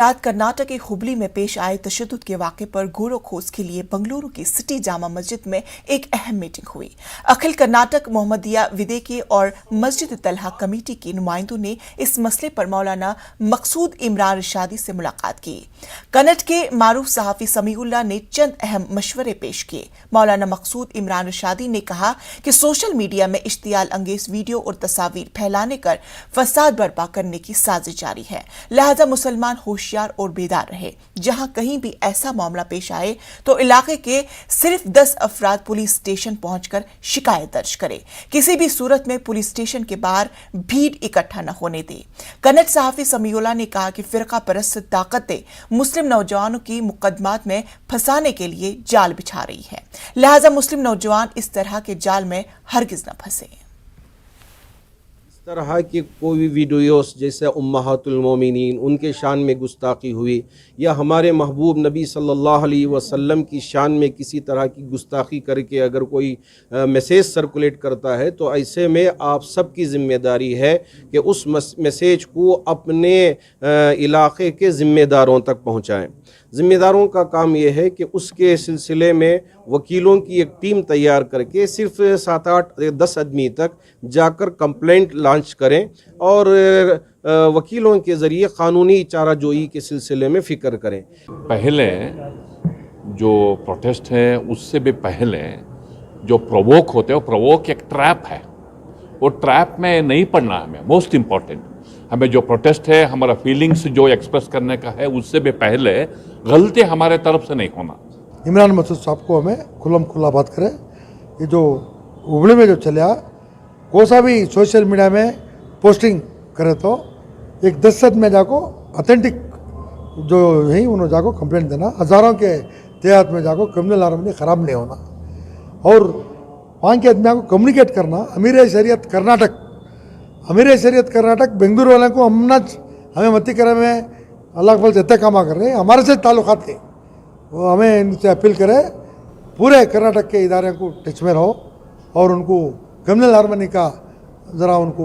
रात कर्नाटक के हुबली में पेश आए तशद्दुद के वाक़े पर गौर खोज के लिए बंगलुरु की सिटी जामा मस्जिद में एक अहम मीटिंग हुई। अखिल कर्नाटक मोहम्मदिया विदेकी और मस्जिद तलहा कमेटी के नुमाइंदों ने इस मसले पर मौलाना मकसूद इमरान रशादी से मुलाकात की। कन्नड़ के मारूफ सहाफ़ी समीउल्लाह ने चंद अहम मशवरे पेश किए। मौलाना मकसूद इमरान रशादी ने कहा कि सोशल मीडिया में इश्तियाल अंगेज वीडियो और तस्वीर फैलाने कर फसाद बर्पा करने की साजिश जारी है, लिहाजा मुसलमान होशियार और बेदार रहे। जहां कहीं भी ऐसा मामला पेश आए तो इलाके के सिर्फ 10 अफराद पुलिस स्टेशन पहुंचकर शिकायत दर्ज करें। किसी भी सूरत में पुलिस स्टेशन के बाहर भीड़ इकट्ठा न होने दें। कन्नड़ सहाफ़ी समीउल्लाह ने कहा कि फिरका परस्त ताकतें मुस्लिम नौजवानों की मुकदमात में फंसाने के लिए जाल बिछा रही है, लिहाजा मुस्लिम नौजवान इस तरह के जाल में हरगिज न फंसे। तरह की कोई भी वीडियोस जैसे उम्महातुल मोमिनीन उनके शान में गुस्ताखी हुई या हमारे महबूब नबी सल्लल्लाहु अलैहि वसल्लम की शान में किसी तरह की गुस्ताखी करके अगर कोई मैसेज सर्कुलेट करता है तो ऐसे में आप सबकी ज़िम्मेदारी है कि उस मैसेज को अपने इलाके के ज़िम्मेदारों तक पहुँचाएँ। ज़िम्मेदारों का काम यह है कि उसके सिलसिले में वकीलों की एक टीम तैयार करके सिर्फ 7-8-10 आदमी तक जाकर कंप्लेंट लॉन्च करें और वकीलों के ज़रिए क़ानूनी चाराजोई के सिलसिले में फ़िक्र करें। पहले जो प्रोटेस्ट है उससे भी पहले जो प्रोवोक होते हैं वो प्रोवोक एक ट्रैप है, वो ट्रैप में नहीं पड़ना हमें। मोस्ट इम्पॉर्टेंट हमें जो प्रोटेस्ट है हमारा फीलिंग्स जो एक्सप्रेस करने का है उससे भी पहले गलती हमारे तरफ से नहीं होना। इमरान मसूद साहब को हमें खुल्लम खुल्ला बात करें। ये जो हुबली में जो चला कोसा भी सोशल मीडिया में पोस्टिंग करे तो एक 10 में जाको ऑथेंटिक जो है उन्होंने जाको कंप्लेंट देना, हज़ारों के तहत में जाको क्रिमिनल हारमोनी ख़राब नहीं होना और वहाँ के आदमी को कम्युनिकेट करना। अमीर शरीयत कर्नाटक बेंगलुरु वाले को हमें मती करे में अल्लाह के फल से इतने कामा कर रहे हैं, हमारे से ताल्लुकात थे, वो हमें इनसे अपील करें पूरे कर्नाटक के इदारे को टच में रहो और उनको क्रिमिनल हारमोनी का ज़रा उनको